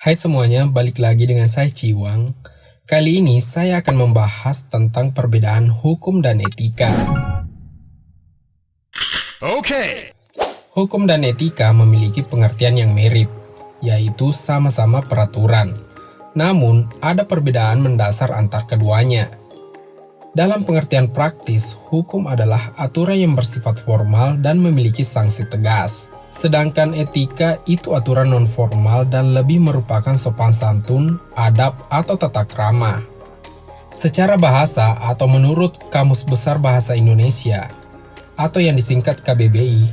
Hai semuanya, balik lagi dengan saya Ciwang. Kali ini saya akan membahas tentang perbedaan hukum dan etika. Oke. Hukum dan etika memiliki pengertian yang mirip, yaitu sama-sama peraturan. Namun, ada perbedaan mendasar antar keduanya. Dalam pengertian praktis, hukum adalah aturan yang bersifat formal dan memiliki sanksi tegas. Sedangkan etika itu aturan non-formal dan lebih merupakan sopan santun, adab, atau tata krama. Secara bahasa atau menurut Kamus Besar Bahasa Indonesia, atau yang disingkat KBBI,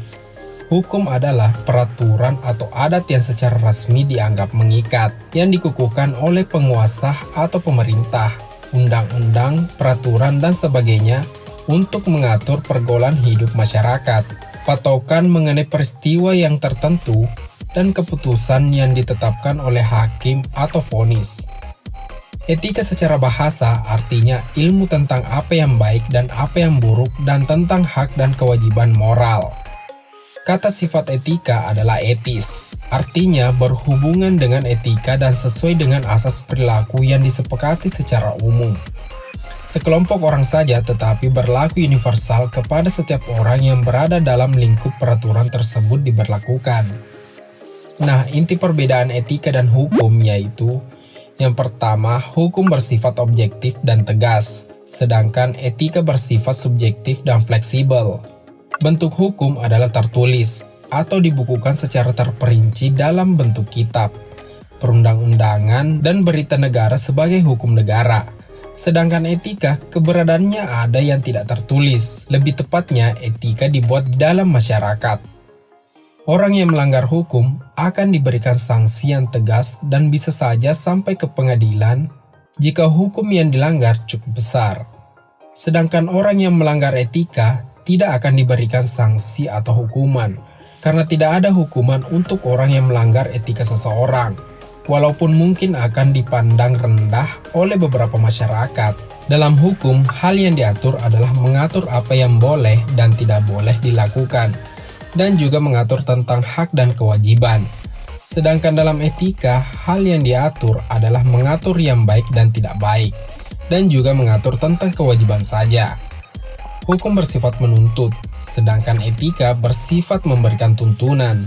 hukum adalah peraturan atau adat yang secara resmi dianggap mengikat, yang dikukuhkan oleh penguasa atau pemerintah, undang-undang, peraturan, dan sebagainya untuk mengatur pergaulan hidup masyarakat, patokan mengenai peristiwa yang tertentu, dan keputusan yang ditetapkan oleh hakim atau vonis. Etika secara bahasa artinya ilmu tentang apa yang baik dan apa yang buruk dan tentang hak dan kewajiban moral. Kata sifat etika adalah etis, artinya berhubungan dengan etika dan sesuai dengan asas perilaku yang disepakati secara umum. Sekelompok orang saja tetapi berlaku universal kepada setiap orang yang berada dalam lingkup peraturan tersebut diberlakukan. Nah, inti perbedaan etika dan hukum yaitu yang pertama, hukum bersifat objektif dan tegas, sedangkan etika bersifat subjektif dan fleksibel. Bentuk hukum adalah tertulis atau dibukukan secara terperinci dalam bentuk kitab, perundang-undangan, dan berita negara sebagai hukum negara. Sedangkan etika, keberadaannya ada yang tidak tertulis. Lebih tepatnya, etika dibuat di dalam masyarakat. Orang yang melanggar hukum akan diberikan sanksi yang tegas dan bisa saja sampai ke pengadilan jika hukum yang dilanggar cukup besar. Sedangkan orang yang melanggar etika tidak akan diberikan sanksi atau hukuman, karena tidak ada hukuman untuk orang yang melanggar etika seseorang, walaupun mungkin akan dipandang rendah oleh beberapa masyarakat. Dalam hukum, hal yang diatur adalah mengatur apa yang boleh dan tidak boleh dilakukan, dan juga mengatur tentang hak dan kewajiban. Sedangkan dalam etika, hal yang diatur adalah mengatur yang baik dan tidak baik, dan juga mengatur tentang kewajiban saja. Hukum bersifat menuntut, sedangkan etika bersifat memberikan tuntunan.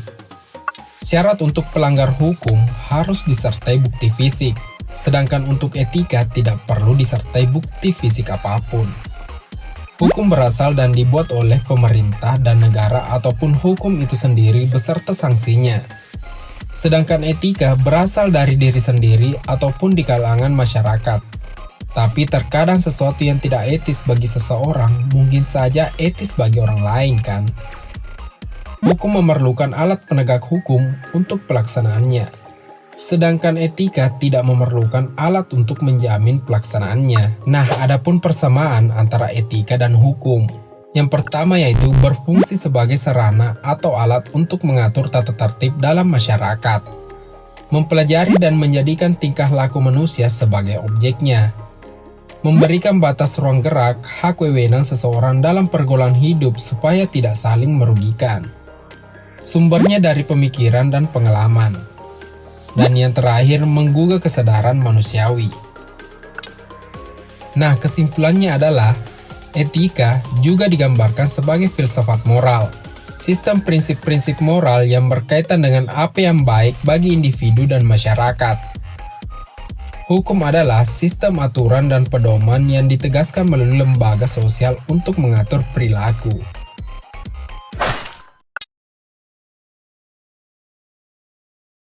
Syarat untuk pelanggar hukum harus disertai bukti fisik, sedangkan untuk etika tidak perlu disertai bukti fisik apapun. Hukum berasal dan dibuat oleh pemerintah dan negara ataupun hukum itu sendiri beserta sanksinya. Sedangkan etika berasal dari diri sendiri ataupun di kalangan masyarakat. Tapi terkadang sesuatu yang tidak etis bagi seseorang mungkin saja etis bagi orang lain kan? Hukum memerlukan alat penegak hukum untuk pelaksanaannya. Sedangkan etika tidak memerlukan alat untuk menjamin pelaksanaannya. Nah, adapun persamaan antara etika dan hukum. Yang pertama yaitu berfungsi sebagai sarana atau alat untuk mengatur tata tertib dalam masyarakat. Mempelajari dan menjadikan tingkah laku manusia sebagai objeknya. Memberikan batas ruang gerak, hak wewenang seseorang dalam pergaulan hidup supaya tidak saling merugikan. Sumbernya dari pemikiran dan pengalaman. Dan yang terakhir, menggugah kesadaran manusiawi. Nah, kesimpulannya adalah, etika juga digambarkan sebagai filsafat moral. Sistem prinsip-prinsip moral yang berkaitan dengan apa yang baik bagi individu dan masyarakat. Hukum adalah sistem aturan dan pedoman yang ditegaskan melalui lembaga sosial untuk mengatur perilaku.